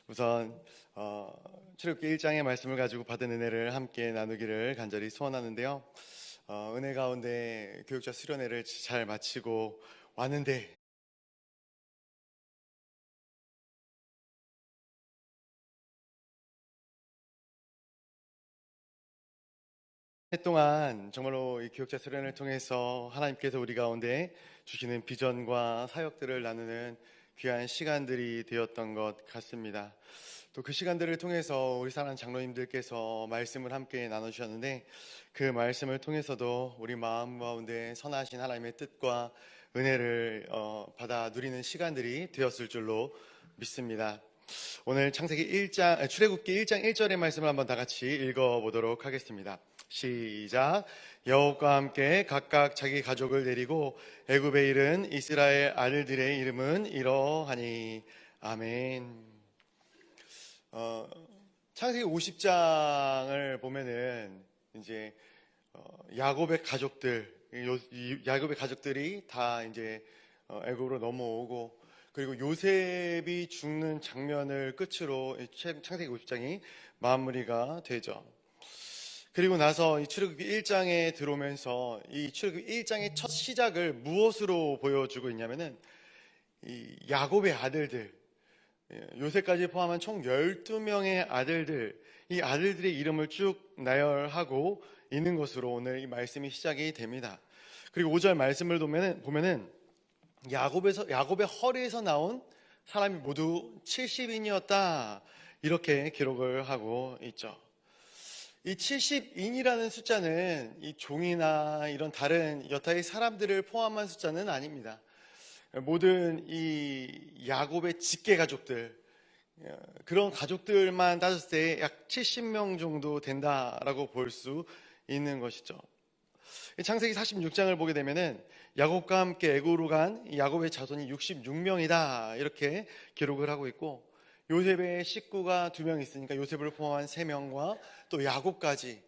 우선 출애굽기 1장의 말씀을 가지고 받은 은혜를 함께 나누기를 간절히 소원하는데요. 은혜 가운데 교육자 수련회를 잘 마치고 왔는데 동안 정말로 이 교육자 수련을 통해서 하나님께서 우리 가운데 주시는 비전과 사역들을 나누는 귀한 시간들이 되었던 것 같습니다. 또 그 시간들을 통해서 우리 사랑하는 장로님들께서 말씀을 함께 나누셨는데 그 말씀을 통해서도 우리 마음 가운데 선하신 하나님의 뜻과 은혜를 받아 누리는 시간들이 되었을 줄로 믿습니다. 오늘 창세기 1장, 출애굽기 1장 1절의 말씀을 한번 다 같이 읽어보도록 하겠습니다. 시작. 여호와와 함께 각각 자기 가족을 데리고 애굽에 이른 이스라엘 아들들의 이름은 이러하니. 아멘. 창세기 50장을 보면은 이제 야곱의 가족들이 다 이제 애굽으로 넘어오고, 그리고 요셉이 죽는 장면을 끝으로 창세기 50장이 마무리가 되죠. 그리고 나서 이 출애굽기 1장에 들어오면서 이 출애굽기 1장의 첫 시작을 무엇으로 보여주고 있냐면은 이 야곱의 아들들, 요새까지 포함한 총 12명의 아들들, 이 아들들의 이름을 쭉 나열하고 있는 것으로 오늘 이 말씀이 시작이 됩니다. 그리고 5절 말씀을 보면은 야곱의 허리에서 나온 사람이 모두 70인이었다, 이렇게 기록을 하고 있죠. 이 70인이라는 숫자는 이 종이나 이런 다른 여타의 사람들을 포함한 숫자는 아닙니다. 모든 이 야곱의 직계 가족들, 그런 가족들만 따졌을 때 약 70명 정도 된다라고 볼 수 있는 것이죠. 창세기 46장을 보게 되면은 야곱과 함께 애굽으로 간 야곱의 자손이 66명이다, 이렇게 기록을 하고 있고, 요셉의 식구가 2명 있으니까 요셉을 포함한 3명과 또 야곱까지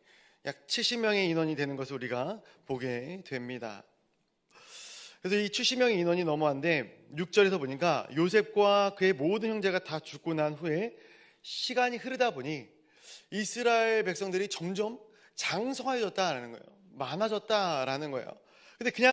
약 70명의 인원이 되는 것을 우리가 보게 됩니다. 그래서 이 70명의 인원이 넘어왔는데 6절에서 보니까 요셉과 그의 모든 형제가 다 죽고 난 후에 시간이 흐르다 보니 이스라엘 백성들이 점점 장성해졌다라는 거예요. 많아졌다라는 거예요. 근데 그냥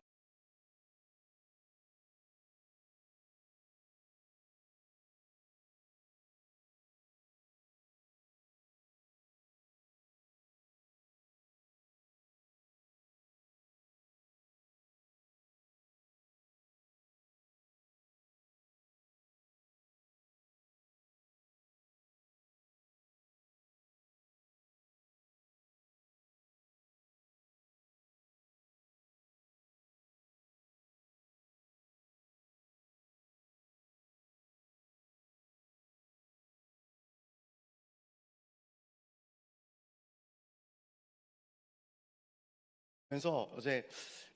그래서 어제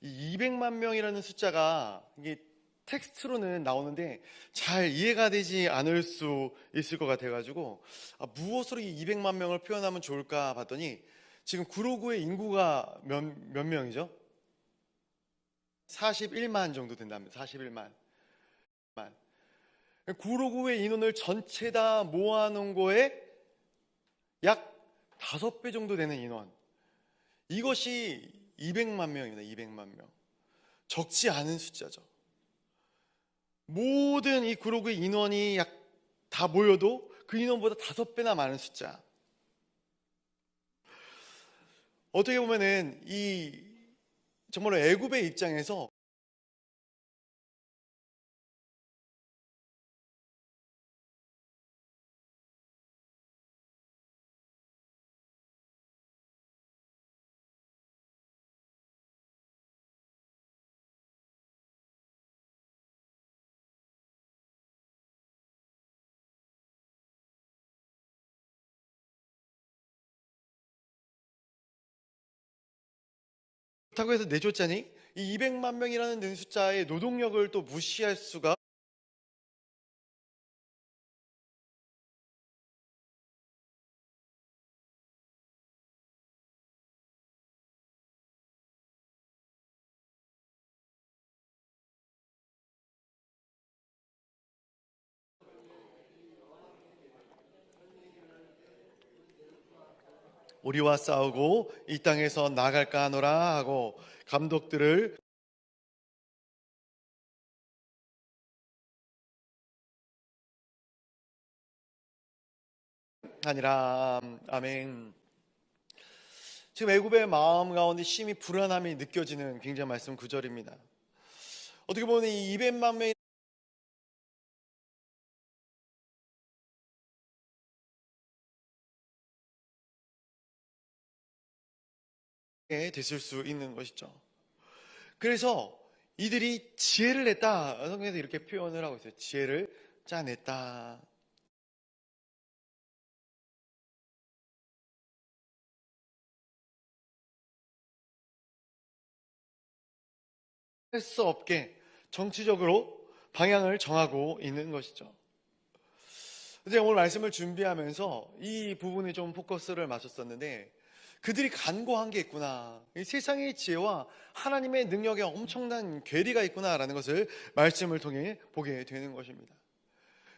이 200만 명이라는 숫자가 이게 텍스트로는 나오는데 잘 이해가 되지 않을 수 있을 것 같아가지고, 무엇으로 이 200만 명을 표현하면 좋을까 봤더니 지금 구로구의 인구가 몇 명이죠? 41만 정도 된답니다. 41만. 구로구의 인원을 전체 다 모아놓은 거에 약 5배 정도 되는 인원. 이것이 200만 명입니다. 200만 명. 적지 않은 숫자죠. 모든 이 그룹의 인원이 약 다 모여도 그 인원보다 5배나 많은 숫자. 어떻게 보면은 이 정말로 애굽의 입장에서 그렇다고 해서 내줬자니 이 200만 명이라는 숫자의 노동력을 또 무시할 수가. 우리와 싸우고 이 땅에서 나갈까 하노라 하고 감독들을 하니라. 아멘. 지금 애굽의 마음 가운데 심히 불안함이 느껴지는 굉장히 말씀 구절입니다. 어떻게 보면 이 200만 명이 됐을 수 있는 것이죠. 그래서 이들이 지혜를 냈다. 성경에서 이렇게 표현을 하고 있어요. 지혜를 짜냈다. 할 수 없게 정치적으로 방향을 정하고 있는 것이죠. 근데 오늘 말씀을 준비하면서 이 부분에 좀 포커스를 맞췄었는데 그들이 간과한 게 있구나. 이 세상의 지혜와 하나님의 능력에 엄청난 괴리가 있구나라는 것을 말씀을 통해 보게 되는 것입니다.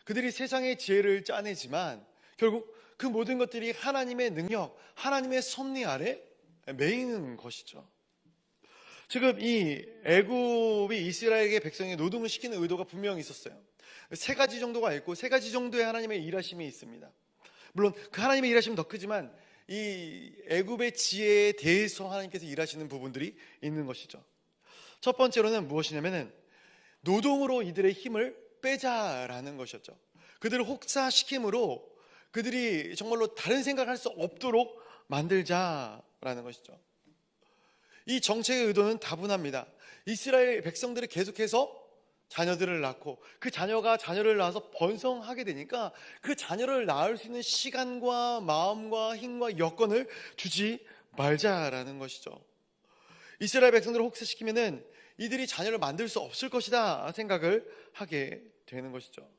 그들이 세상의 지혜를 짜내지만 결국 그 모든 것들이 하나님의 능력, 하나님의 섭리 아래 매이는 것이죠. 지금 이 애굽이 이스라엘의 백성의 노동을 시키는 의도가 분명히 있었어요. 세 가지 정도가 있고 세 가지 정도의 하나님의 일하심이 있습니다. 물론 그 하나님의 일하심은 더 크지만 이 애굽의 지혜에 대해서 하나님께서 일하시는 부분들이 있는 것이죠. 첫 번째로는 무엇이냐면은 노동으로 이들의 힘을 빼자라는 것이었죠. 그들을 혹사시킴으로 그들이 정말로 다른 생각을 할 수 없도록 만들자라는 것이죠. 이 정책의 의도는 다분합니다. 이스라엘 백성들이 계속해서 자녀들을 낳고 그 자녀가 자녀를 낳아서 번성하게 되니까 그 자녀를 낳을 수 있는 시간과 마음과 힘과 여건을 주지 말자라는 것이죠. 이스라엘 백성들을 혹사시키면은 이들이 자녀를 만들 수 없을 것이다 생각을 하게 되는 것이죠.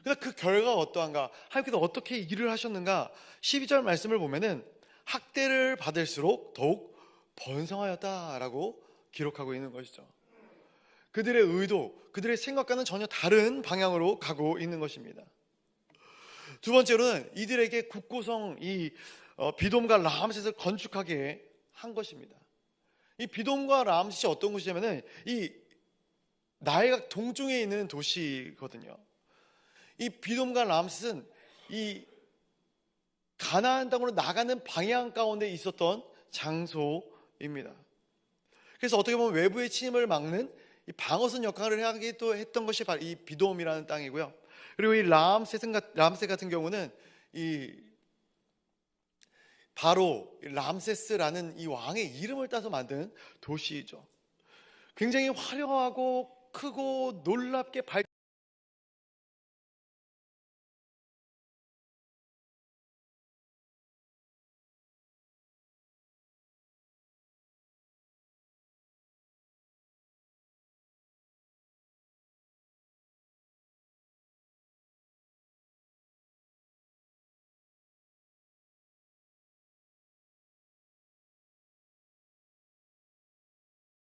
그래서 그 결과가 어떠한가, 하나님께서 어떻게 일을 하셨는가, 12절 말씀을 보면은 학대를 받을수록 더욱 번성하였다라고 기록하고 있는 것이죠. 그들의 의도, 그들의 생각과는 전혀 다른 방향으로 가고 있는 것입니다. 두 번째로는 이들에게 국고성 이 비돔과 라암셋을 건축하게 한 것입니다. 이 비돔과 라암셋이 어떤 곳이냐면은 이 나일강 동쪽에 있는 도시거든요. 이 비돔과 라암셋은 이 가나안 땅으로 나가는 방향 가운데 있었던 장소입니다. 그래서 어떻게 보면 외부의 침입을 막는 이 방어선 역할을 하기도 했던 것이 바로 이 비돔이라는 땅이고요. 그리고 이 라암셋 같은 경우는 이 바로 람세스라는 이 왕의 이름을 따서 만든 도시이죠. 굉장히 화려하고 크고 놀랍게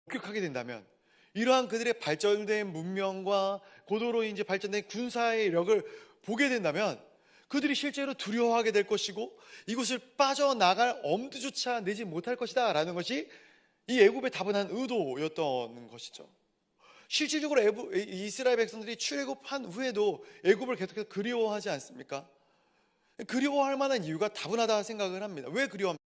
목격하게 된다면, 이러한 그들의 발전된 문명과 고도로 이제 발전된 군사의 력을 보게 된다면 그들이 실제로 두려워하게 될 것이고 이곳을 빠져나갈 엄두조차 내지 못할 것이다 라는 것이 이 애굽의 다분한 의도였던 것이죠. 실질적으로 이스라엘 백성들이 출애굽한 후에도 애굽을 계속해서 그리워하지 않습니까? 그리워할 만한 이유가 다분하다 생각을 합니다. 왜 그리워합니까?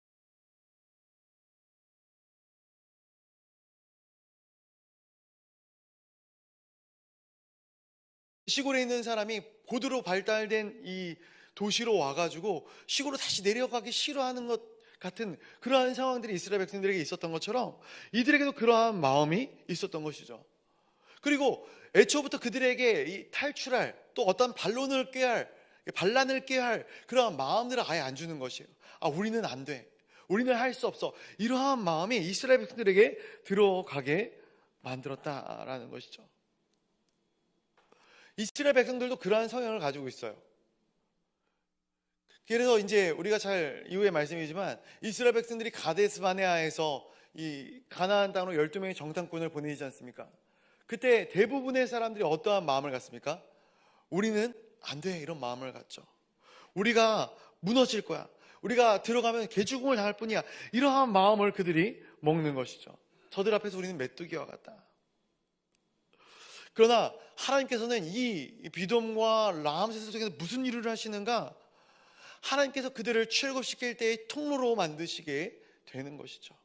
시골에 있는 사람이 고도로 발달된 이 도시로 와가지고 시골로 다시 내려가기 싫어하는 것 같은 그러한 상황들이 이스라엘 백성들에게 있었던 것처럼 이들에게도 그러한 마음이 있었던 것이죠. 그리고 애초부터 그들에게 이 탈출할, 또 어떤 반란을 꾀할 그러한 마음들을 아예 안 주는 것이에요. 우리는 안 돼, 우리는 할 수 없어, 이러한 마음이 이스라엘 백성들에게 들어가게 만들었다라는 것이죠. 이스라엘 백성들도 그러한 성향을 가지고 있어요. 그래서 이제 우리가 잘 이후의 말씀이지만 이스라엘 백성들이 가데스 바네아에서 이 가나안 땅으로 12명의 정탐꾼을 보내지 않습니까? 그때 대부분의 사람들이 어떠한 마음을 갖습니까? 우리는 안 돼, 이런 마음을 갖죠. 우리가 무너질 거야, 우리가 들어가면 개죽음을 당할 뿐이야. 이러한 마음을 그들이 먹는 것이죠. 저들 앞에서 우리는 메뚜기와 같다. 그러나 하나님께서는 이 비돔과 라암셋 속에서 무슨 일을 하시는가? 하나님께서 그들을 출애굽시킬 때의 통로로 만드시게 되는 것이죠.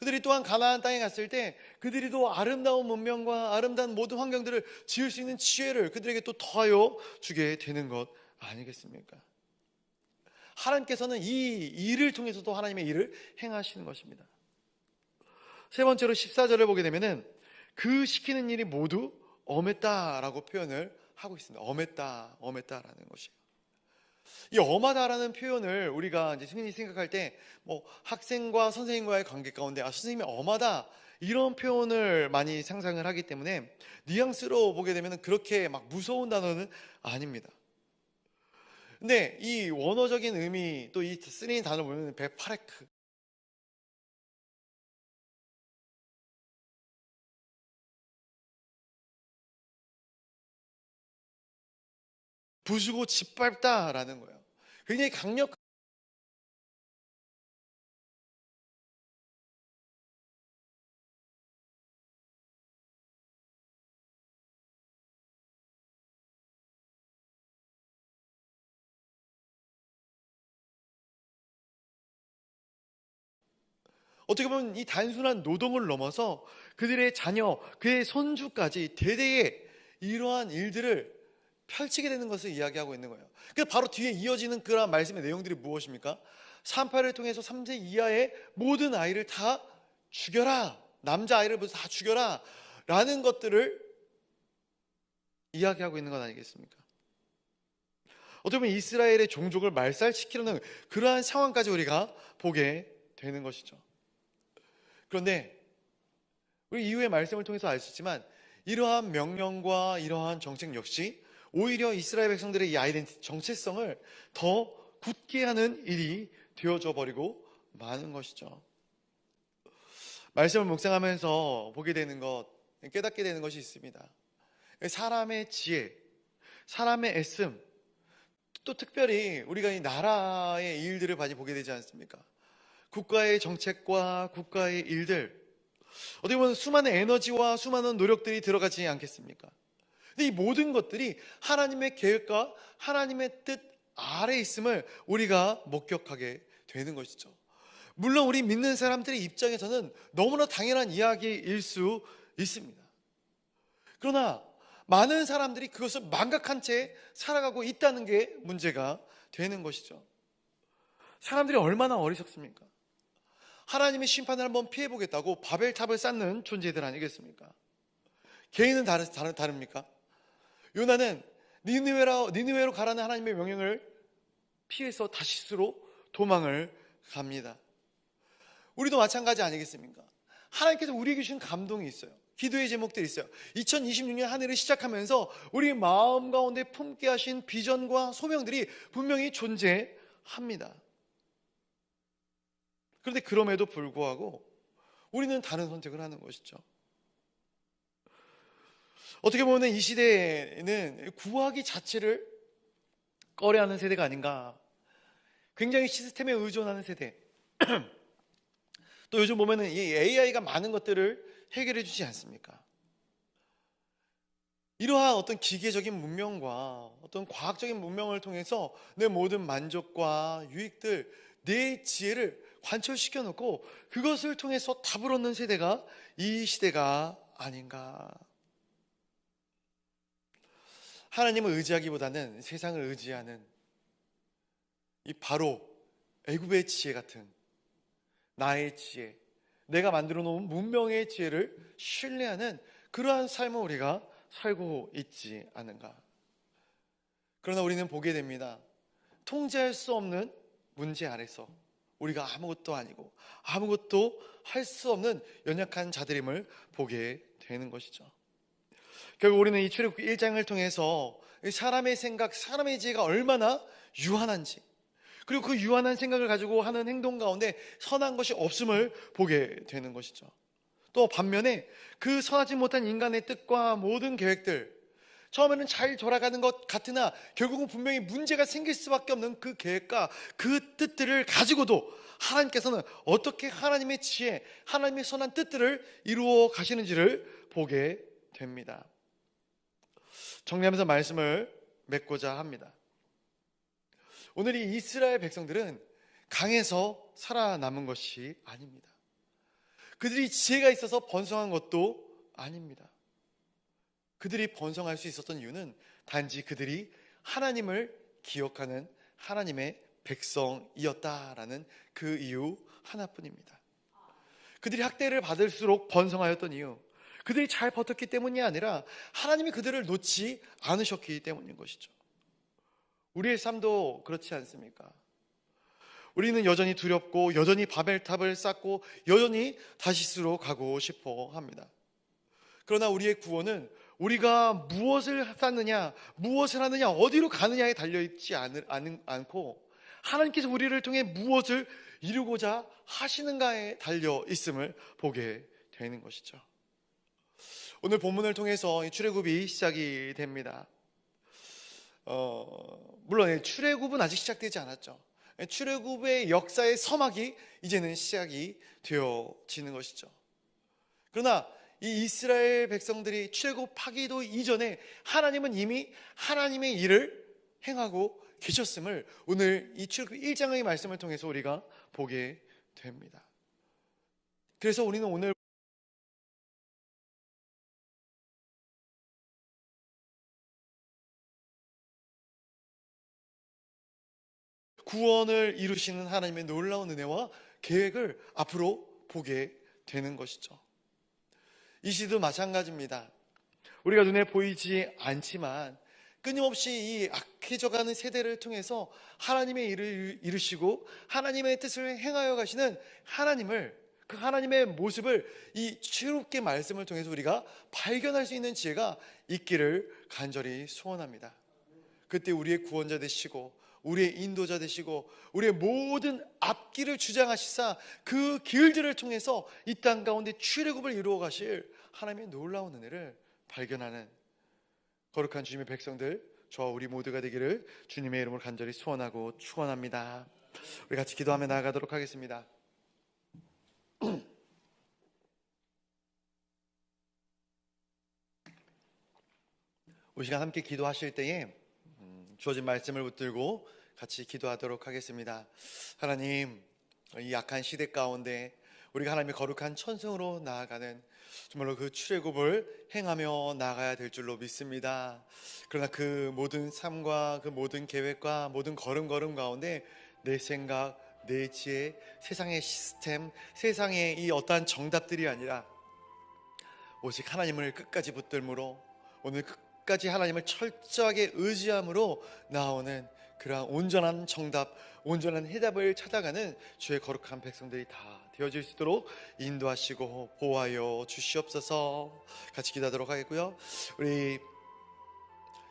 그들이 또한 가나안 땅에 갔을 때 그들이 또 아름다운 문명과 아름다운 모든 환경들을 지을 수 있는 지혜를 그들에게 또 더하여 주게 되는 것 아니겠습니까? 하나님께서는 이 일을 통해서도 하나님의 일을 행하시는 것입니다. 세 번째로 14절을 보게 되면은 그 시키는 일이 모두 엄했다라고 표현을 하고 있습니다. 엄했다라는 것이에요. 이 엄하다라는 표현을 우리가 이제 흔히 생각할 때 뭐 학생과 선생님과의 관계 가운데 선생님이 엄하다 이런 표현을 많이 상상을 하기 때문에 뉘앙스로 보게 되면 그렇게 막 무서운 단어는 아닙니다. 근데 이 원어적인 의미 또 이 쓰인 단어를 보면 베파레크, 부수고 짓밟다라는 거예요. 굉장히 강력한, 어떻게 보면 이 단순한 노동을 넘어서 그들의 자녀, 그의 손주까지 대대에 이러한 일들을 펼치게 되는 것을 이야기하고 있는 거예요. 그래서 바로 뒤에 이어지는 그런 말씀의 내용들이 무엇입니까? 3~8을 통해서 3세 이하의 모든 아이를 다 죽여라, 남자아이를 다 죽여라 라는 것들을 이야기하고 있는 것 아니겠습니까? 어떻게 보면 이스라엘의 종족을 말살시키려는 그러한 상황까지 우리가 보게 되는 것이죠. 그런데 우리 이후의 말씀을 통해서 알 수 있지만 이러한 명령과 이러한 정책 역시 오히려 이스라엘 백성들의 이 아이덴티티, 정체성을 더 굳게 하는 일이 되어져 버리고 마는 것이죠. 말씀을 묵상하면서 보게 되는 것, 깨닫게 되는 것이 있습니다. 사람의 지혜, 사람의 애씀, 또 특별히 우리가 이 나라의 일들을 많이 보게 되지 않습니까? 국가의 정책과 국가의 일들, 어떻게 보면 수많은 에너지와 수많은 노력들이 들어가지 않겠습니까? 근데 이 모든 것들이 하나님의 계획과 하나님의 뜻 아래에 있음을 우리가 목격하게 되는 것이죠. 물론 우리 믿는 사람들의 입장에서는 너무나 당연한 이야기일 수 있습니다. 그러나 많은 사람들이 그것을 망각한 채 살아가고 있다는 게 문제가 되는 것이죠. 사람들이 얼마나 어리석습니까? 하나님의 심판을 한번 피해보겠다고 바벨탑을 쌓는 존재들 아니겠습니까? 개인은 다릅니까? 요나는 니느웨로 가라는 하나님의 명령을 피해서 다시스로 도망을 갑니다. 우리도 마찬가지 아니겠습니까? 하나님께서 우리에게 주신 감동이 있어요. 기도의 제목들이 있어요. 2026년 한 해를 시작하면서 우리 마음 가운데 품게 하신 비전과 소명들이 분명히 존재합니다. 그런데 그럼에도 불구하고 우리는 다른 선택을 하는 것이죠. 어떻게 보면 이 시대에는 구하기 자체를 꺼려하는 세대가 아닌가. 굉장히 시스템에 의존하는 세대. 또 요즘 보면은 이 AI가 많은 것들을 해결해 주지 않습니까? 이러한 어떤 기계적인 문명과 어떤 과학적인 문명을 통해서 내 모든 만족과 유익들, 내 지혜를 관철시켜 놓고 그것을 통해서 답을 얻는 세대가 이 시대가 아닌가. 하나님을 의지하기보다는 세상을 의지하는 이 바로 애굽의 지혜 같은 나의 지혜, 내가 만들어 놓은 문명의 지혜를 신뢰하는 그러한 삶을 우리가 살고 있지 않은가. 그러나 우리는 보게 됩니다. 통제할 수 없는 문제 아래서 우리가 아무것도 아니고 아무것도 할 수 없는 연약한 자들임을 보게 되는 것이죠. 결국 우리는 이 출애굽기 1장을 통해서 사람의 생각, 사람의 지혜가 얼마나 유한한지, 그리고 그 유한한 생각을 가지고 하는 행동 가운데 선한 것이 없음을 보게 되는 것이죠. 또 반면에 그 선하지 못한 인간의 뜻과 모든 계획들, 처음에는 잘 돌아가는 것 같으나 결국은 분명히 문제가 생길 수밖에 없는 그 계획과 그 뜻들을 가지고도 하나님께서는 어떻게 하나님의 지혜, 하나님의 선한 뜻들을 이루어 가시는지를 보게 됩니다. 정리하면서 말씀을 맺고자 합니다. 오늘 이 이스라엘 백성들은 강에서 살아남은 것이 아닙니다. 그들이 지혜가 있어서 번성한 것도 아닙니다. 그들이 번성할 수 있었던 이유는 단지 그들이 하나님을 기억하는 하나님의 백성이었다라는 그 이유 하나뿐입니다. 그들이 학대를 받을수록 번성하였던 이유, 그들이 잘 버텼기 때문이 아니라 하나님이 그들을 놓지 않으셨기 때문인 것이죠. 우리의 삶도 그렇지 않습니까? 우리는 여전히 두렵고 여전히 바벨탑을 쌓고 여전히 다시스로 가고 싶어 합니다. 그러나 우리의 구원은 우리가 무엇을 쌓느냐, 무엇을 하느냐, 어디로 가느냐에 달려있지 않고 하나님께서 우리를 통해 무엇을 이루고자 하시는가에 달려있음을 보게 되는 것이죠. 오늘 본문을 통해서 출애굽이 시작이 됩니다. 물론 출애굽은 아직 시작되지 않았죠. 출애굽의 역사의 서막이 이제는 시작이 되어지는 것이죠. 그러나 이 이스라엘 백성들이 출애굽하기도 이전에 하나님은 이미 하나님의 일을 행하고 계셨음을 오늘 이 출애굽 1장의 말씀을 통해서 우리가 보게 됩니다. 그래서 우리는 오늘 구원을 이루시는 하나님의 놀라운 은혜와 계획을 앞으로 보게 되는 것이죠. 이 시도 마찬가지입니다. 우리가 눈에 보이지 않지만 끊임없이 이 악해져가는 세대를 통해서 하나님의 일을 이루시고 하나님의 뜻을 행하여 가시는 하나님을, 그 하나님의 모습을 이 출애굽기 말씀을 통해서 우리가 발견할 수 있는 지혜가 있기를 간절히 소원합니다. 그때 우리의 구원자 되시고 우리의 인도자 되시고 우리의 모든 앞길을 주장하시사 그 길들을 통해서 이 땅 가운데 출애굽을 이루어 가실 하나님의 놀라운 은혜를 발견하는 거룩한 주님의 백성들, 저와 우리 모두가 되기를 주님의 이름으로 간절히 소원하고 축원합니다. 우리 같이 기도하며 나아가도록 하겠습니다. 이 시간 함께 기도하실 때에 주어진 말씀을 붙들고 같이 기도하도록 하겠습니다. 하나님, 이 약한 시대 가운데 우리가 하나님의 거룩한 천성으로 나아가는 정말로 그 출애굽을 행하며 나아가야 될 줄로 믿습니다. 그러나 그 모든 삶과 그 모든 계획과 모든 걸음걸음 가운데 내 생각, 내 지혜, 세상의 시스템, 세상의 이 어떠한 정답들이 아니라 오직 하나님을 끝까지 붙들므로 오늘 끝까지 하나님을 철저하게 의지함으로 나오는 그러한 온전한 정답, 온전한 해답을 찾아가는 주의 거룩한 백성들이 다 되어질 수 있도록 인도하시고 보호하여 주시옵소서. 같이 기도하도록 하겠고요. 우리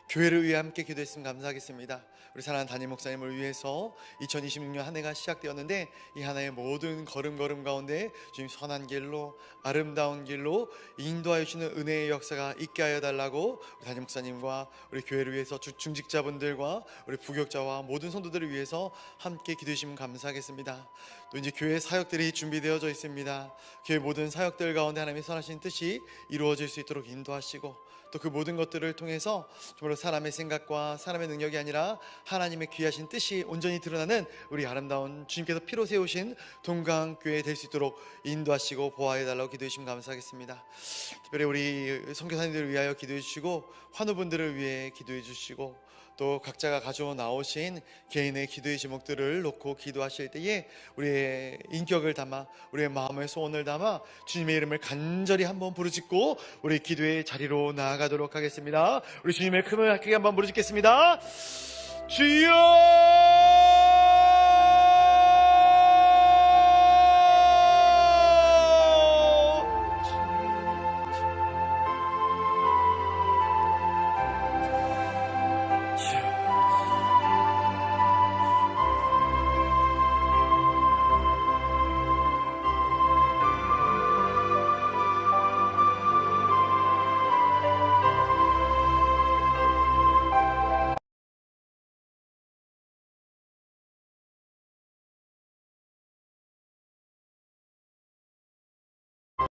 교회를 위해 함께 기도했으면 감사하겠습니다. 우리 사랑하는 담임 목사님을 위해서 2026년 한 해가 시작되었는데 이 한 해의 모든 걸음걸음 가운데 주님 선한 길로, 아름다운 길로 인도하여 주시는 은혜의 역사가 있게 하여 달라고 우리 담임 목사님과 우리 교회를 위해서 중직자분들과 우리 부교육자와 모든 성도들을 위해서 함께 기도해 주시면 감사하겠습니다. 또 이제 교회 사역들이 준비되어져 있습니다. 교회 모든 사역들 가운데 하나님의 선하신 뜻이 이루어질 수 있도록 인도하시고 또 그 모든 것들을 통해서 정말로 사람의 생각과 사람의 능력이 아니라 하나님의 귀하신 뜻이 온전히 드러나는 우리 아름다운 주님께서 피로 세우신 동강교회 될 수 있도록 인도하시고 보호해 달라고 기도해 주시면 감사하겠습니다. 특별히 우리 선교사님들을 위하여 기도해 주시고 환우분들을 위해 기도해 주시고 또 각자가 가져오 나오신 개인의 기도의 제목들을 놓고 기도하실 때에 우리의 인격을 담아 우리의 마음의 소원을 담아 주님의 이름을 간절히 한번 부르짖고 우리 기도의 자리로 나아가도록 하겠습니다. 우리 주님의 크게 한번 부르짖겠습니다. 주여